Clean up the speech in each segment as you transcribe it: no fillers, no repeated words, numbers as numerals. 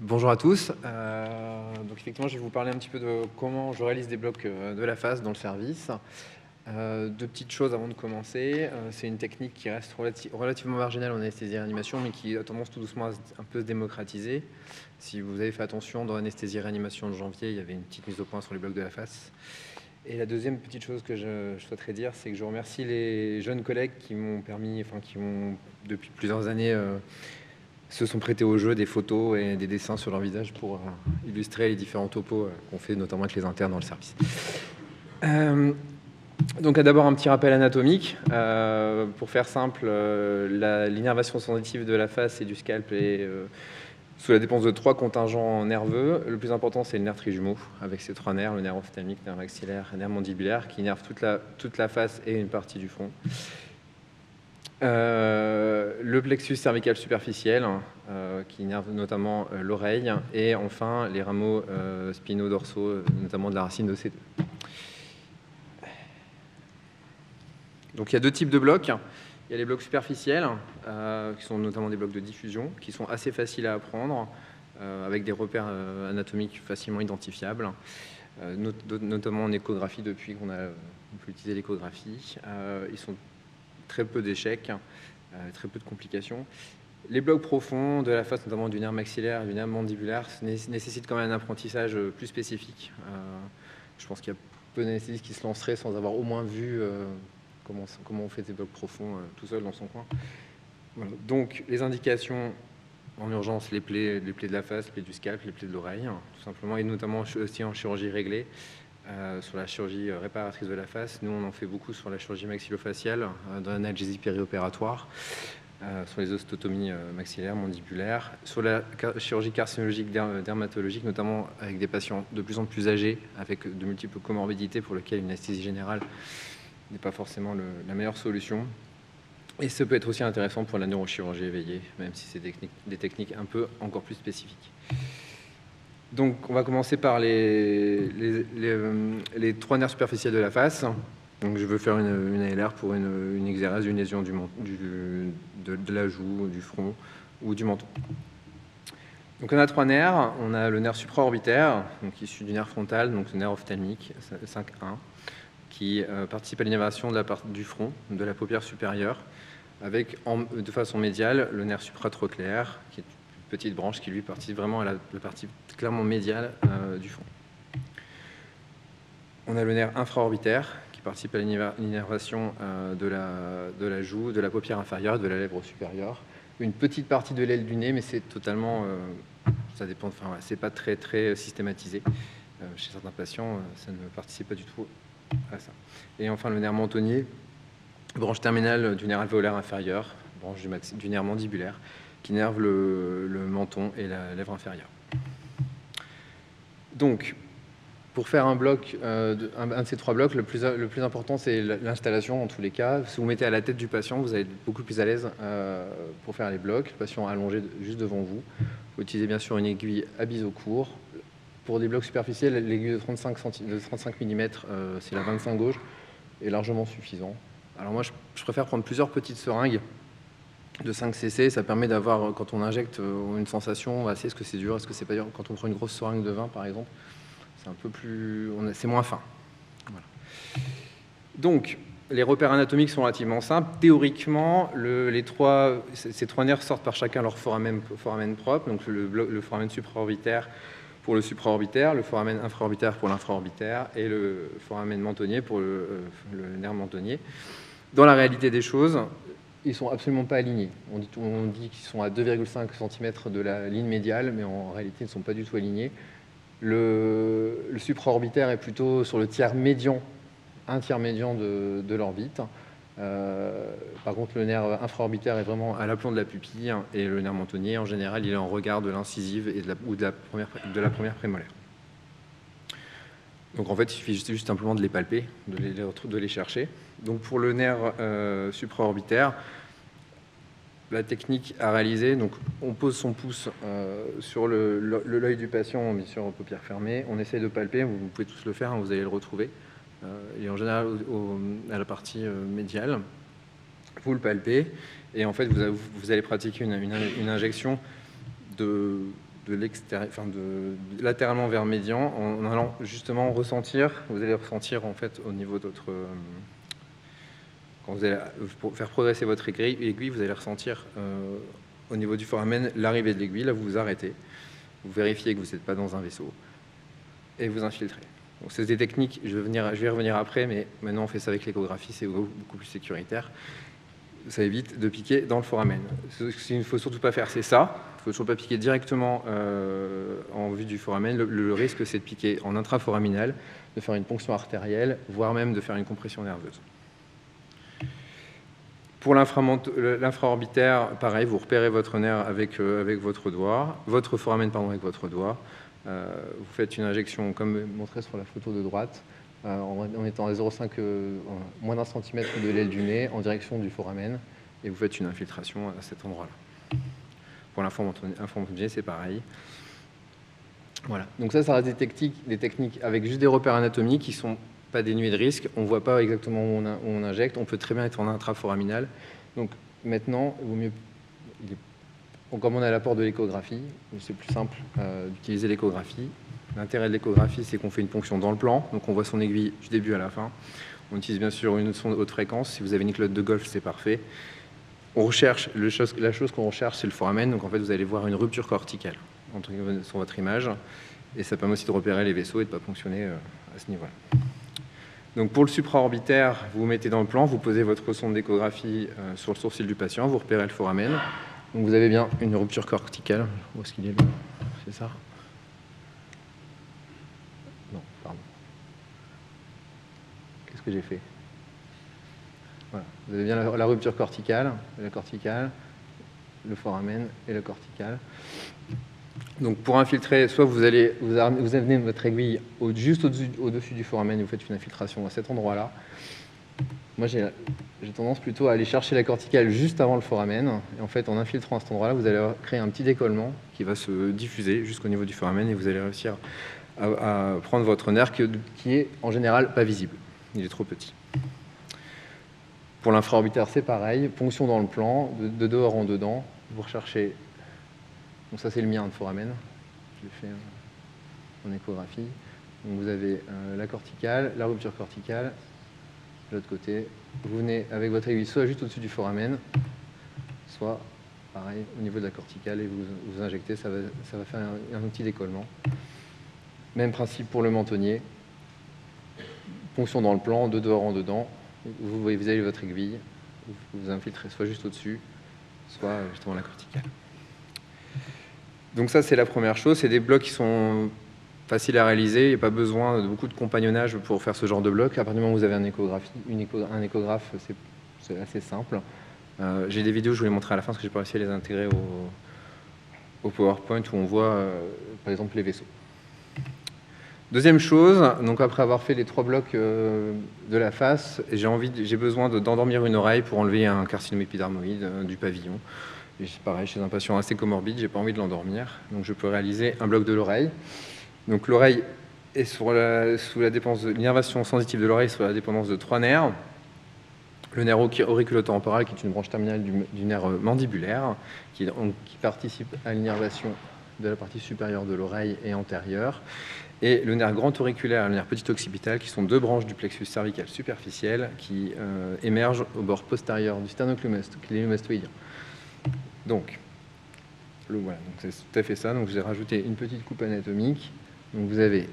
Bonjour à tous. Donc effectivement, je vais vous parler un petit peu de comment je réalise des blocs de la face dans le service. Deux petites choses avant de commencer. C'est une technique qui reste relativement marginale en anesthésie et réanimation, mais qui a tendance tout doucement à un peu se démocratiser. Si vous avez fait attention, dans anesthésie et réanimation de janvier, il y avait une petite mise au point sur les blocs de la face. Et la deuxième petite chose que je souhaiterais dire, c'est que je remercie les jeunes collègues qui m'ont permis, qui ont depuis plusieurs années se sont prêtés au jeu des photos et des dessins sur leur visage pour illustrer les différents topos qu'on fait notamment avec les internes dans le service. Donc d'abord un petit rappel anatomique. Pour faire simple, l'innervation sensitive de la face et du scalp est sous la dépense de trois contingents nerveux. Le plus important, c'est le nerf trijumeau, avec ses trois nerfs, le nerf ophtalmique, le nerf maxillaire et le nerf mandibulaire, qui innerve toute la face et une partie du front. Le plexus cervical superficiel, qui innerve notamment l'oreille, et enfin les rameaux spino-dorsaux, notamment de la racine de C2. Donc il y a deux types de blocs. Il y a les blocs superficiels, qui sont notamment des blocs de diffusion, qui sont assez faciles à apprendre, avec des repères anatomiques facilement identifiables, notamment en échographie depuis qu'on peut utiliser l'échographie. Ils sont très peu d'échecs, très peu de complications. Les blocs profonds de la face, notamment du nerf maxillaire et du nerf mandibulaire, nécessitent quand même un apprentissage plus spécifique. Je pense qu'il y a peu d'anesthésistes qui se lanceraient sans avoir au moins vu comment on fait des blocs profonds tout seul dans son coin. Voilà. Donc les indications en urgence, les plaies de la face, les plaies du scalp, les plaies de l'oreille, tout simplement, et notamment aussi en chirurgie réglée. Sur la chirurgie réparatrice de la face. Nous, on en fait beaucoup sur la chirurgie maxillofaciale, dans l'analgésie périopératoire, sur les ostotomies maxillaires, mandibulaires, sur la chirurgie carcinologique dermatologique, notamment avec des patients de plus en plus âgés, avec de multiples comorbidités pour lesquelles une anesthésie générale n'est pas forcément la meilleure solution. Et ça peut être aussi intéressant pour la neurochirurgie éveillée, même si c'est des techniques un peu encore plus spécifiques. Donc, on va commencer par les trois nerfs superficiels de la face. Donc, je veux faire une ALR pour une exérèse d'une lésion de la joue, du front ou du menton. Donc, on a trois nerfs. On a le nerf supraorbitaire, donc issu du nerf frontal, donc le nerf ophtalmique 5-1, qui participe à l'innervation du front, de la paupière supérieure, avec de façon médiale le nerf supratrochléaire, qui est petite branche qui lui participe vraiment à la partie clairement médiale du front. On a le nerf infraorbitaire qui participe à l'innervation de la joue, de la paupière inférieure, de la lèvre supérieure. Une petite partie de l'aile du nez, mais c'est totalement, ça dépend, enfin, ouais, c'est pas très systématisé. Chez certains patients, ça ne participe pas du tout à ça. Et enfin le nerf mentonnier, branche terminale du nerf alvéolaire inférieur, branche du nerf mandibulaire, qui innerve le menton et la lèvre inférieure. Donc, pour faire un bloc, un de ces trois blocs, le plus important, c'est l'installation en tous les cas. Si vous mettez à la tête du patient, vous allez être beaucoup plus à l'aise pour faire les blocs. Le patient allongé juste devant vous. Vous utilisez bien sûr une aiguille à biseau court. Pour des blocs superficiels, l'aiguille de 35 mm, c'est la 25 gauche, est largement suffisant. Alors moi, je préfère prendre plusieurs petites seringues de 5 cc, ça permet d'avoir, quand on injecte, une sensation, est-ce que c'est dur, est-ce que c'est pas dur. Quand on prend une grosse seringue de 20 par exemple, c'est un peu plus, c'est moins fin. Voilà. Donc, les repères anatomiques sont relativement simples. Théoriquement, ces trois nerfs sortent par chacun leur foramen propre, donc le foramen supraorbitaire pour le supraorbitaire, le foramen infraorbitaire pour l'infraorbitaire et le foramen mentonnier pour le nerf mentonnier. Dans la réalité des choses, ils ne sont absolument pas alignés. On dit qu'ils sont à 2,5 cm de la ligne médiale, mais en réalité, ils ne sont pas du tout alignés. Le supraorbitaire est plutôt sur le tiers médian, un tiers médian de l'orbite. Par contre, le nerf infraorbitaire est vraiment à l'aplomb de la pupille, et le nerf mentonnier, en général, il est en regard de l'incisive ou de la première prémolaire. Donc en fait, il suffit juste simplement de les palper, de les chercher. Donc pour le nerf supraorbitaire, la technique à réaliser, donc on pose son pouce sur l'œil du patient, bien sûr, paupières fermées. On essaye de palper, vous pouvez tous le faire, hein, vous allez le retrouver. Et en général, à la partie médiale, vous le palpez, et en fait, vous allez pratiquer une injection de latéralement vers médian, en allant justement ressentir, vous allez ressentir en fait au niveau de votre... quand vous allez faire progresser votre aiguille, vous allez ressentir au niveau du foramen l'arrivée de l'aiguille. Là, vous vous arrêtez, vous vérifiez que vous n'êtes pas dans un vaisseau et vous infiltrez. Donc, c'est des techniques, je vais y revenir après, mais maintenant on fait ça avec l'échographie, c'est beaucoup plus sécuritaire. Ça évite de piquer dans le foramen. Ce qu'il ne faut surtout pas faire, c'est ça. Il ne faut toujours pas piquer directement en vue du foramen. Le risque, c'est de piquer en intraforaminal, de faire une ponction artérielle, voire même de faire une compression nerveuse. Pour l'infraorbitaire, pareil, vous repérez votre nerf avec votre doigt, votre foramen avec votre doigt. Vous faites une injection, comme montré sur la photo de droite, en étant à 0,5, moins d'un centimètre de l'aile du nez, en direction du foramen, et vous faites une infiltration à cet endroit-là. Pour l'inframontonier, c'est pareil. Voilà. Donc ça reste des techniques avec juste des repères anatomiques qui ne sont pas dénués de risque. On ne voit pas exactement où on injecte. On peut très bien être en intraforaminal. Donc maintenant, il vaut mieux... Comme on a l'apport de l'échographie, c'est plus simple d'utiliser l'échographie. L'intérêt de l'échographie, c'est qu'on fait une ponction dans le plan, donc on voit son aiguille du début à la fin. On utilise bien sûr une sonde haute fréquence. Si vous avez une culotte de golf, c'est parfait. On recherche, la chose qu'on recherche, c'est le foramen. Donc en fait, vous allez voir une rupture corticale sur votre image. Et ça permet aussi de repérer les vaisseaux et de ne pas ponctionner à ce niveau-là. Donc pour le supraorbitaire, vous vous mettez dans le plan, vous posez votre sonde d'échographie sur le sourcil du patient, vous repérez le foramen. Donc vous avez bien une rupture corticale. Où est-ce qu'il est là? C'est ça? Non, pardon. Qu'est-ce que j'ai fait? Voilà. Vous avez bien la rupture corticale, le foramen et le cortical. Donc pour infiltrer, soit vous amenez votre aiguille juste au-dessus du foramen et vous faites une infiltration à cet endroit-là. Moi, j'ai tendance plutôt à aller chercher la corticale juste avant le foramen. Et en fait, en infiltrant à cet endroit-là, vous allez créer un petit décollement qui va se diffuser jusqu'au niveau du foramen et vous allez réussir à prendre votre nerf qui est en général pas visible. Il est trop petit. Pour l'infraorbitaire, c'est pareil. Ponction dans le plan, de dehors en dedans. Vous recherchez... Donc ça, c'est le mien de foramen. Je l'ai fait en échographie. Donc vous avez la corticale, la rupture corticale. De l'autre côté, vous venez avec votre aiguille soit juste au-dessus du foramen, soit pareil au niveau de la corticale et vous injectez, ça va faire un petit décollement. Même principe pour le mentonnier. Ponction dans le plan, de dehors en dedans. Vous avez votre aiguille, vous infiltrez soit juste au-dessus, soit justement la corticale. Donc ça, c'est la première chose. C'est des blocs qui sont faciles à réaliser. Il n'y a pas besoin de beaucoup de compagnonnage pour faire ce genre de bloc. À partir du moment où vous avez un échographe, c'est assez simple. J'ai des vidéos, je vous les montrer à la fin, parce que j'ai pas réussi à les intégrer au PowerPoint, où on voit, par exemple, les vaisseaux. Deuxième chose, donc après avoir fait les 3 blocs de la face, j'ai besoin d'endormir une oreille pour enlever un carcinome épidermoïde du pavillon. Et pareil, chez un patient assez comorbide, j'ai pas envie de l'endormir, donc je peux réaliser un bloc de l'oreille. Donc l'oreille est sous la dépendance de l'innervation sensitive de l'oreille, sous la dépendance de 3 nerfs. Le nerf auriculotemporal, qui est une branche terminale du nerf mandibulaire, qui participe à l'innervation de la partie supérieure de l'oreille et antérieure. Et le nerf grand auriculaire et le nerf petit occipital, qui sont 2 branches du plexus cervical superficiel qui émergent au bord postérieur du sternoclédomastoïdien. Donc, voilà, c'est tout à fait ça. Donc, j'ai rajouté une petite coupe anatomique. Donc, vous avez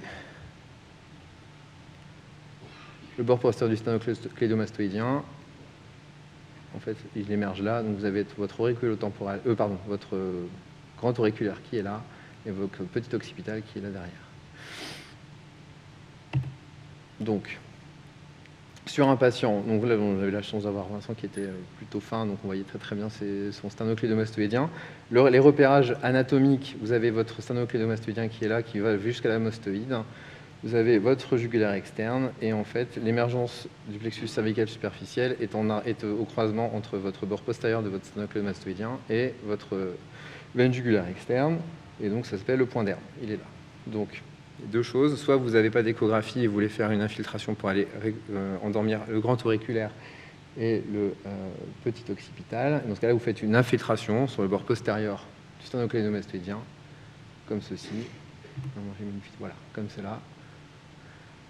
le bord postérieur du sternoclédomastoïdien. En fait, il émerge là. Donc, vous avez votre auriculotemporal, votre grand auriculaire qui est là et votre petit occipital qui est là derrière. Donc, sur un patient, donc là, j'avais la chance d'avoir Vincent qui était plutôt fin, donc on voyait très bien son sternoclédomastoïdien. Les repérages anatomiques, vous avez votre sternoclédomastoïdien qui est là, qui va jusqu'à la mastoïde. Vous avez votre jugulaire externe, et en fait, l'émergence du plexus cervical superficiel est au croisement entre votre bord postérieur de votre sternoclédomastoïdien et votre veine jugulaire externe, et donc ça s'appelle le point d'herbe. Il est là. Donc, 2 choses, soit vous n'avez pas d'échographie et vous voulez faire une infiltration pour aller endormir le grand auriculaire et le petit occipital. Dans ce cas-là, vous faites une infiltration sur le bord postérieur du sternoclédomastoïdien, comme ceci. Voilà, comme cela.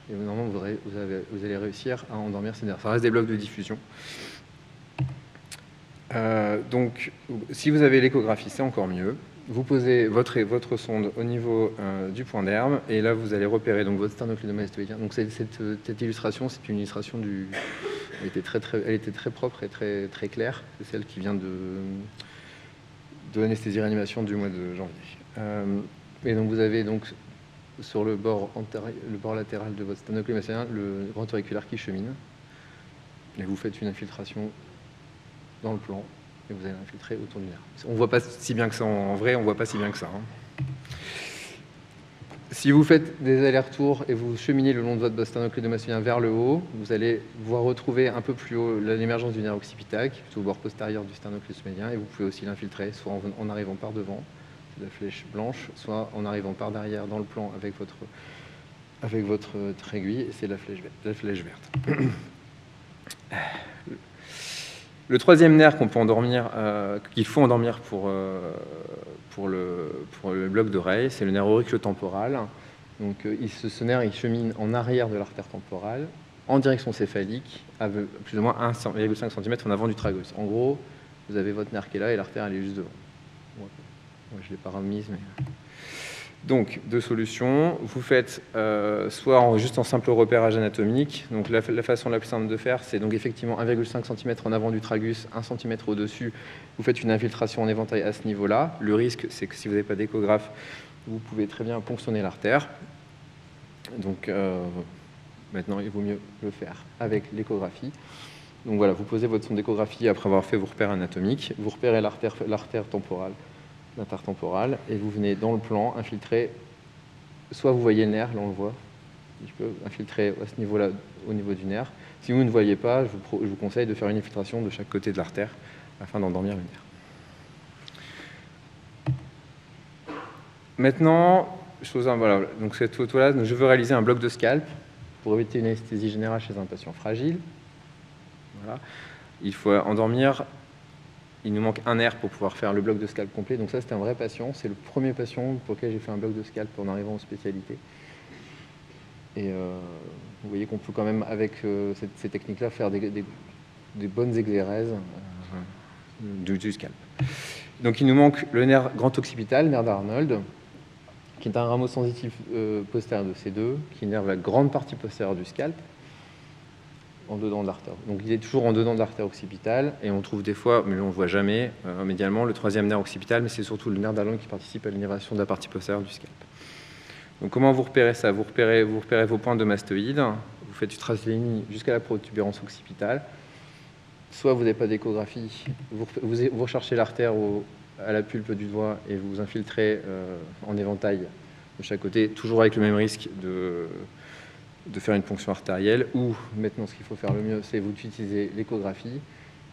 Et normalement, vous allez réussir à endormir ces nerfs. Ça reste des blocs de diffusion. Donc, si vous avez l'échographie, c'est encore mieux. Vous posez votre sonde au niveau du point d'herbe, et là, vous allez repérer donc, votre sternocleidomastoïdien. Donc, cette illustration, c'est une illustration du... Elle était très propre et très claire. C'est celle qui vient de l'anesthésie-réanimation du mois de janvier. Et donc, vous avez donc sur le bord latéral de votre sternocleidomastoïdien le grand auriculaire qui chemine. Et vous faites une infiltration dans le plan, et vous allez infiltrer autour du nerf. On ne voit pas si bien que ça en vrai, on ne voit pas si bien que ça. Si vous faites des allers-retours et vous cheminez le long de votre sternocleidomastoïdien vers le haut, vous allez pouvoir retrouver un peu plus haut l'émergence du nerf occipitac, plutôt au bord postérieur du sternocleidomastoïdien, et vous pouvez aussi l'infiltrer, soit en arrivant par devant, c'est la flèche blanche, soit en arrivant par derrière dans le plan avec votre aiguille, et c'est la flèche verte. Le troisième nerf qu'on peut endormir, qu'il faut endormir pour le bloc d'oreille, c'est le nerf auriculotemporal. Donc, ce nerf il chemine en arrière de l'artère temporale, en direction céphalique, à plus ou moins 1,5 cm en avant du tragus. En gros, vous avez votre nerf qui est là et l'artère elle est juste devant. Ouais, je ne l'ai pas remise, mais... Donc, deux solutions. Vous faites soit juste en simple repérage anatomique. Donc, la façon la plus simple de faire, c'est donc effectivement 1,5 cm en avant du tragus, 1 cm au-dessus. Vous faites une infiltration en éventail à ce niveau-là. Le risque, c'est que si vous n'avez pas d'échographe, vous pouvez très bien ponctionner l'artère. Donc, maintenant, il vaut mieux le faire avec l'échographie. Donc voilà, vous posez votre sonde d'échographie après avoir fait vos repères anatomiques. Vous repérez l'artère temporale. L'intertemporale, et vous venez dans le plan infiltrer, soit vous voyez le nerf, là on le voit, je peux infiltrer à ce niveau-là, au niveau du nerf. Si vous ne voyez pas, je vous conseille de faire une infiltration de chaque côté de l'artère afin d'endormir le nerf. Maintenant, voilà, donc cette photo-là, je veux réaliser un bloc de scalp pour éviter une anesthésie générale chez un patient fragile. Voilà. Il faut endormir. Il nous manque un nerf pour pouvoir faire le bloc de scalp complet. Donc ça, c'était un vrai patient. C'est le premier patient pour lequel j'ai fait un bloc de scalp en arrivant aux spécialités. Et vous voyez qu'on peut quand même, avec ces techniques-là, faire des bonnes exérèses du scalp. Donc il nous manque le nerf grand occipital, nerf d'Arnold, qui est un rameau sensitif postérieur de C2, qui innerve la grande partie postérieure du scalp, en dedans de l'artère. Donc il est toujours en dedans de l'artère occipitale, et on trouve des fois, mais on ne le voit jamais, médialement, le troisième nerf occipital, mais c'est surtout le nerf d'Arnold qui participe à l'innervation de la partie postérieure du scalp. Donc comment vous repérez ça ? Vous repérez vos points de mastoïde, vous faites une trace ligne jusqu'à la protubérance occipitale. Soit vous n'avez pas d'échographie, vous recherchez l'artère à la pulpe du doigt et vous infiltrez en éventail de chaque côté, toujours avec le même risque de faire une ponction artérielle, ou maintenant ce qu'il faut faire le mieux, c'est vous utiliser l'échographie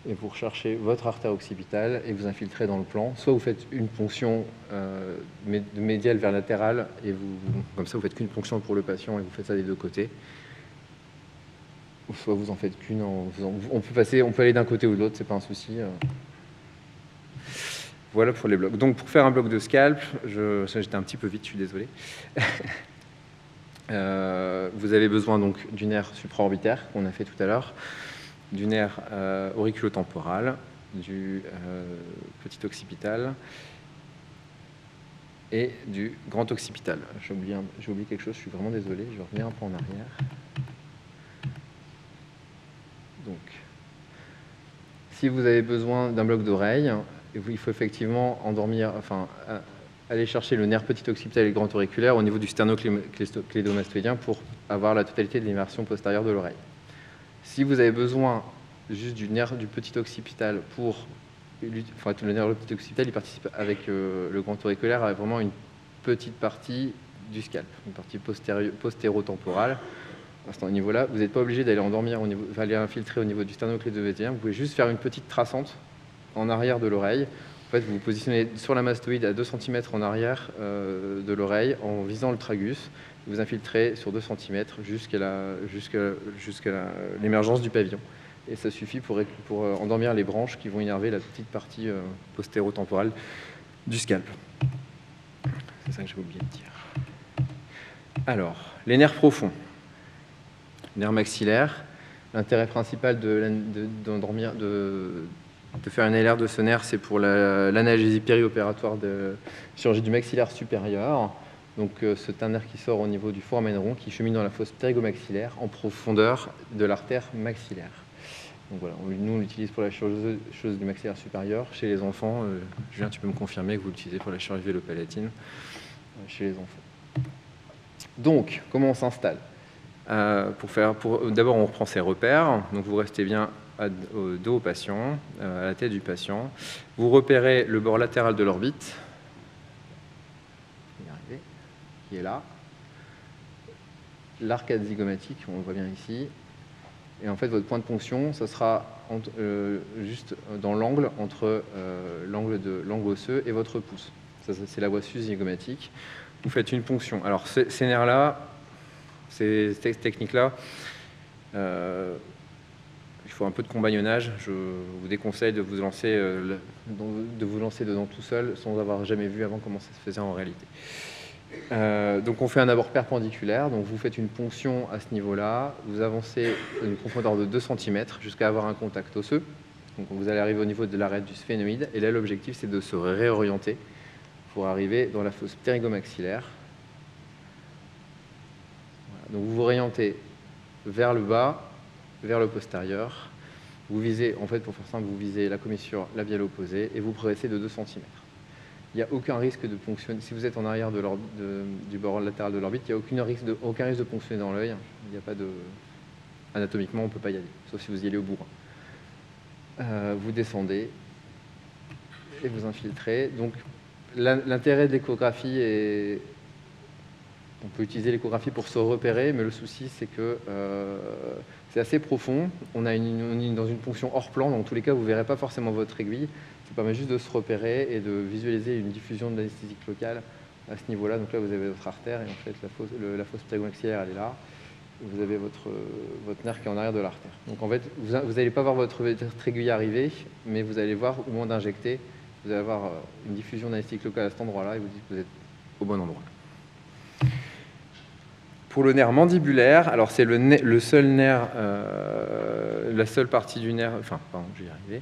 et vous recherchez votre artère occipitale et vous infiltrez dans le plan. Soit vous faites une ponction médiale vers latérale et comme ça vous faites qu'une ponction pour le patient et vous faites ça des deux côtés. Ou soit vous en faites qu'une. On peut aller d'un côté ou de l'autre, c'est pas un souci. Voilà pour les blocs. Donc pour faire un bloc de scalp, j'étais un petit peu vite, je suis désolé. Vous avez besoin donc du nerf supraorbitaire qu'on a fait tout à l'heure, du nerf auriculotemporal, du petit occipital et du grand occipital. J'ai oublié quelque chose, je suis vraiment désolé, je vais revenir un peu en arrière. Donc, si vous avez besoin d'un bloc d'oreille, il faut effectivement aller chercher le nerf petit occipital et le grand auriculaire au niveau du sternocleidomastoïdien pour avoir la totalité de l'immersion postérieure de l'oreille. Si vous avez besoin juste du nerf du petit occipital le nerf du petit occipital, il participe avec le grand auriculaire à vraiment une petite partie du scalp, une partie postérotemporale. À ce niveau-là, vous n'êtes pas obligé d'aller aller infiltrer au niveau du sternocleidomastoïdien. Vous pouvez juste faire une petite traçante en arrière de l'oreille. En fait, vous vous positionnez sur la mastoïde à 2 cm en arrière de l'oreille en visant le tragus. Vous infiltrez sur 2 cm jusqu'à l'émergence du pavillon. Et ça suffit pour endormir les branches qui vont innerver la petite partie postérotemporale du scalp. C'est ça que j'ai oublié de dire. Alors, les nerfs profonds. Nerfs maxillaires. L'intérêt principal de faire un LR de ce nerf, c'est pour l'analgésie périopératoire de chirurgie du maxillaire supérieur. Donc, c'est un nerf qui sort au niveau du foramen rond, qui chemine dans la fosse pterygomaxillaire en profondeur de l'artère maxillaire. Donc voilà, nous on l'utilise pour la chirurgie du maxillaire supérieur. Chez les enfants, Julien, tu peux me confirmer que vous l'utilisez pour la chirurgie vélopalatine chez les enfants. Donc, comment on s'installe? D'abord, on reprend ses repères. Donc, vous restez bien dos au patient, à la tête du patient. Vous repérez le bord latéral de l'orbite, qui est là. L'arcade zygomatique, on le voit bien ici. Et en fait, votre point de ponction, ça sera juste dans l'angle entre l'angle osseux et votre pouce. Ça, c'est la voie sus-zygomatique. Vous faites une ponction. Alors, ces nerfs-là, ces techniques-là, il faut un peu de compagnonnage. Je vous déconseille de vous lancer dedans tout seul sans avoir jamais vu avant comment ça se faisait en réalité. Donc on fait un abord perpendiculaire, donc vous faites une ponction à ce niveau-là, vous avancez une profondeur de 2 cm jusqu'à avoir un contact osseux. Donc vous allez arriver au niveau de l'arête du sphénoïde, et là l'objectif c'est de se réorienter pour arriver dans la fosse pterygomaxillaire. Voilà. Donc vous vous orientez vers le bas, vers le postérieur. Vous visez, en fait pour faire simple, vous visez la commissure labiale opposée et vous progressez de 2 cm. Il n'y a aucun risque de ponctionner. Si vous êtes en arrière du bord latéral de l'orbite, il n'y a aucun risque de ponctionner dans l'œil. Il n'y a pas de... Anatomiquement, on ne peut pas y aller, sauf si vous y allez au bourrin. Vous descendez et vous infiltrez. Donc, l'intérêt de l'échographie est... On peut utiliser l'échographie pour se repérer, mais le souci, c'est que c'est assez profond. On est dans une ponction hors plan. Dans tous les cas, vous ne verrez pas forcément votre aiguille. Ça permet juste de se repérer et de visualiser une diffusion d'anesthésique locale à ce niveau-là. Donc là, vous avez votre artère et en fait, la fosse pterygomaxillaire, elle est là. Vous avez votre nerf qui est en arrière de l'artère. Donc en fait, vous n'allez pas voir votre aiguille arriver, mais vous allez voir au moment d'injecter, vous allez avoir une diffusion d'anesthésique locale à cet endroit-là et vous dites que vous êtes au bon endroit. Pour le nerf mandibulaire, alors c'est le seul nerf, la seule partie du nerf, enfin, pardon, je vais y arriver.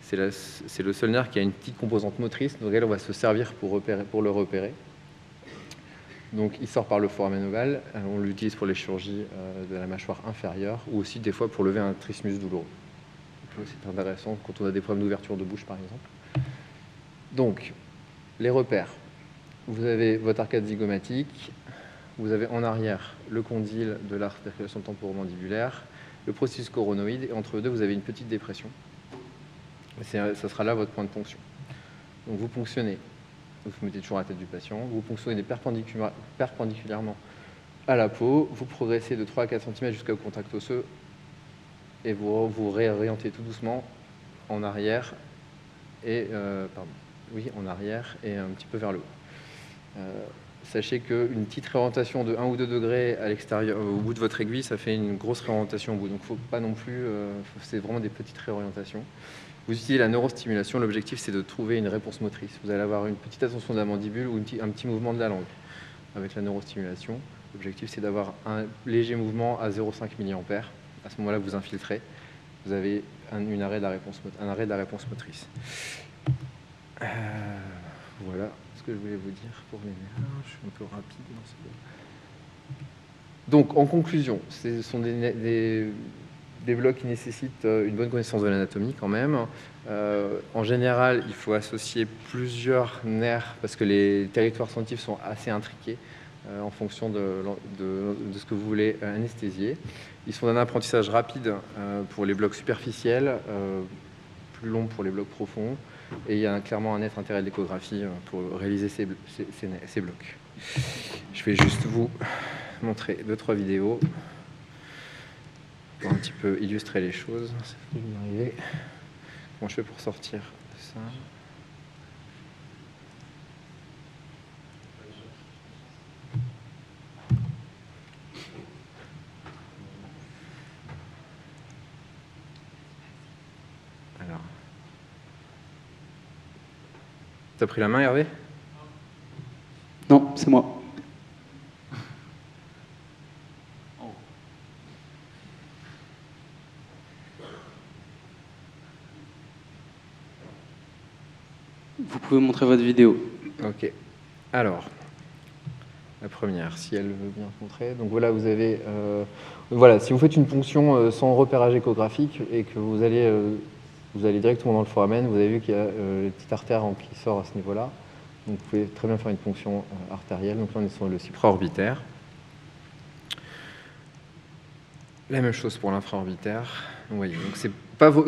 C'est le seul nerf qui a une petite composante motrice, dans laquelle on va se servir pour le repérer. Donc il sort par le foramen ovale, on l'utilise pour les chirurgies de la mâchoire inférieure, ou aussi des fois pour lever un trismus douloureux. C'est intéressant quand on a des problèmes d'ouverture de bouche par exemple. Donc, les repères. Vous avez votre arcade zygomatique, vous avez en arrière le condyle de l'arc de circulation temporomandibulaire, le processus coronoïde, et entre eux deux, vous avez une petite dépression. Ça sera là votre point de ponction. Donc vous ponctionnez, vous mettez toujours à la tête du patient, vous ponctionnez perpendiculairement à la peau, vous progressez de 3 à 4 cm jusqu'au contact osseux, et vous réorientez tout doucement en arrière, en arrière et un petit peu vers le haut. Sachez qu'une petite réorientation de 1 ou 2 degrés à l'extérieur, au bout de votre aiguille, ça fait une grosse réorientation au bout. Donc, il ne faut pas non plus... c'est vraiment des petites réorientations. Vous utilisez la neurostimulation. L'objectif, c'est de trouver une réponse motrice. Vous allez avoir une petite attention de la mandibule ou un petit mouvement de la langue. Avec la neurostimulation, l'objectif, c'est d'avoir un léger mouvement à 0,5 mA. À ce moment-là, vous infiltrez. Vous avez un arrêt de la réponse motrice. Voilà ce que je voulais vous dire pour les nerfs. Je suis un peu rapide dans ce cas. Donc, en conclusion, ce sont des blocs qui nécessitent une bonne connaissance de l'anatomie quand même. En général, il faut associer plusieurs nerfs parce que les territoires sensitifs sont assez intriqués en fonction de ce que vous voulez anesthésier. Ils sont d'un apprentissage rapide pour les blocs superficiels, plus long pour les blocs profonds. Et il y a clairement un net intérêt de l'échographie pour réaliser ces blocs. Je vais juste vous montrer 2-3 vidéos pour un petit peu illustrer les choses. Je vais y arriver. Comment je fais pour sortir de ça ? Alors. T'as pris la main, Hervé ? Non, c'est moi. Vous pouvez montrer votre vidéo. Ok. Alors, la première, si elle veut bien se montrer. Donc voilà, vous avez... voilà, si vous faites une ponction sans repérage échographique et que vous allez directement dans le foramen, vous avez vu qu'il y a les petites artères qui sortent à ce niveau-là. Donc vous pouvez très bien faire une ponction artérielle. Donc là, on est sur le supraorbitaire. La même chose pour l'infraorbitaire. Vous voyez, donc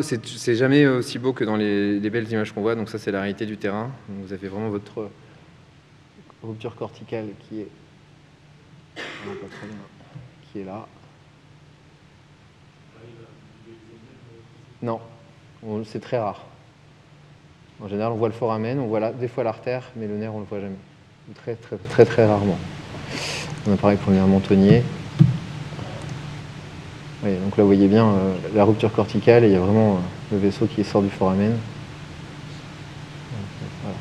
c'est jamais aussi beau que dans les belles images qu'on voit. Donc ça, c'est la réalité du terrain. Donc vous avez vraiment votre rupture corticale qui est pas très bien, qui est là. Non, c'est très rare. En général, on voit le foramen, on voit des fois l'artère, mais le nerf, on le voit jamais. Très, très, très, très rarement. On a pareil pour le nerf mentonnier. Oui, donc là, vous voyez bien la rupture corticale et il y a vraiment le vaisseau qui sort du foramen. Voilà.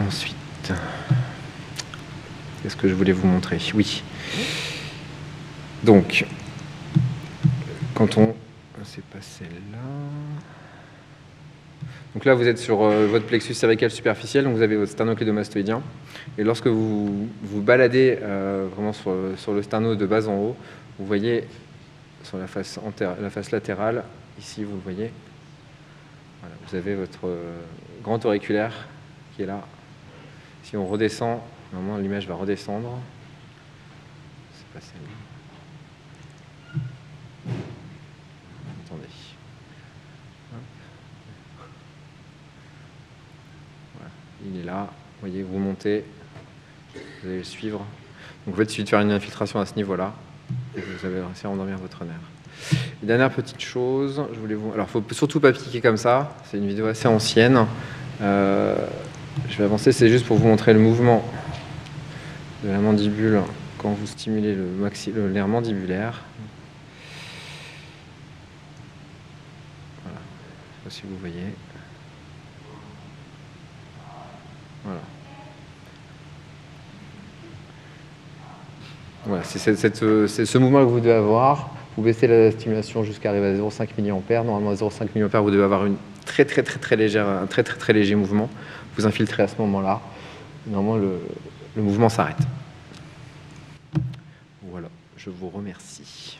Ensuite, qu'est-ce que je voulais vous montrer? Oui. Donc, quand on... C'est pas celle-là. Donc là, vous êtes sur votre plexus cervical superficiel, donc vous avez votre sternoclédomastoïdien. Et lorsque vous vous baladez vraiment sur le sterno de bas en haut, vous voyez sur la face latérale, ici, vous le voyez, voilà, vous avez votre grand auriculaire qui est là. Si on redescend, normalement l'image va redescendre. C'est pas celle-là. Attendez. Voilà. Il est là. Vous voyez, vous montez. Vous allez le suivre. Donc en fait, il suffit de faire une infiltration à ce niveau-là. Et vous avez réussi à endormir votre nerf. Et dernière petite chose, je voulais vous... Alors, il ne faut surtout pas piquer comme ça. C'est une vidéo assez ancienne. Je vais avancer, c'est juste pour vous montrer le mouvement de la mandibule quand vous stimulez le nerf mandibulaire. Voilà. Je ne sais pas si vous voyez. Voilà. Voilà, c'est ce mouvement que vous devez avoir. Vous baissez la stimulation jusqu'à arriver à 0,5 mA. Normalement, à 0,5 mA, vous devez avoir un très léger mouvement. Vous infiltrez à ce moment-là. Normalement, le mouvement s'arrête. Voilà, je vous remercie.